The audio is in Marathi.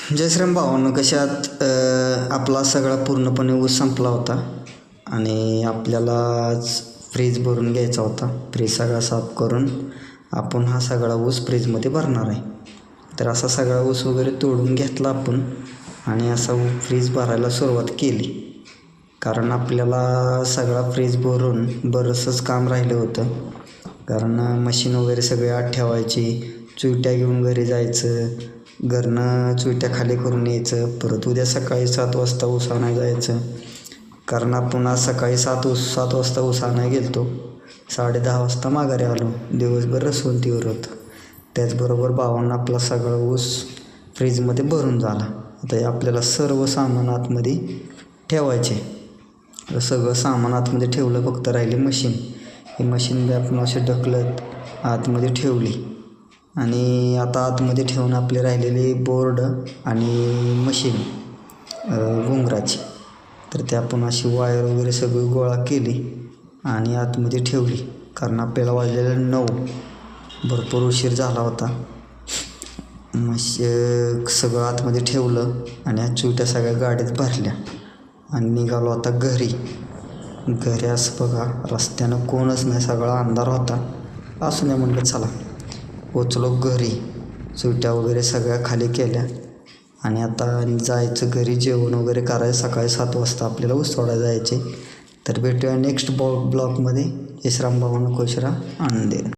जय श्रीराम भावांनो, कशात आपला सगळा पूर्णपणे ऊस संपला होता आणि आपल्याला आज फ्रीज भरून घ्यायचा होता. फ्रीज सगळा साफ करून आपण हा सगळा ऊस फ्रीजमध्ये भरणार आहे. तर असा सगळा ऊस वगैरे तोडून घेतला आपण आणि असा फ्रीज भरायला सुरुवात केली. कारण आपल्याला सगळा फ्रीज भरून बरंचसंच काम राहिलं होतं. कारण मशीन वगैरे सगळे आत ठेवायची, चुईट्या घेऊन घरी जायचं, घरनं चुईट्या खाली करून यायचं, परत उद्या सकाळी 7 वाजता ऊस आणायला जायचं. कारण आपण आज सकाळी 7 वाजता ऊस आणायला गेलो होतो, 10:30 वाजता माघारी आलो. दिवसभर रसवंतीवर होतं. त्याचबरोबर भावांना आपला सगळा ऊस फ्रीजमध्ये भरून झाला. आता हे आपल्याला सर्व सामान आतमध्ये ठेवायचे. सगळं सामान आतमध्ये ठेवलं, फक्त राहिली मशीन. ही मशीन बी आपण असे ढकलत आतमध्ये ठेवली आणि आता आतमध्ये ठेवून आपले राहिलेले बोर्ड आणि मशीन घुंगराची, तर ते आपण अशी वायर वगैरे सगळी गोळा केली आणि आतमध्ये ठेवली. कारण आपल्याला वाजलेलं 9, भरपूर उशीर झाला होता. सगळं आतमध्ये ठेवलं आणि ह्या चुईट्या सगळ्या गाडीत भरल्या आणि निघालो आता घरी. असं बघा, रस्त्यानं कोणच नाही, सगळा अंधार होता. असू नाही म्हणलं, चला पोचलो घरी. चुईट्या वगैरे सगळ्या खाली केल्या आणि आता जायचं घरी, जेवण वगैरे करायचं. सकाळी 7 वाजता आपल्याला ऊस तोडायला जायचे. तर भेटूया नेक्स्ट ब्लॉगमध्ये. जय श्रीराम भावांनो, खुश राहा, आनंदी राहा.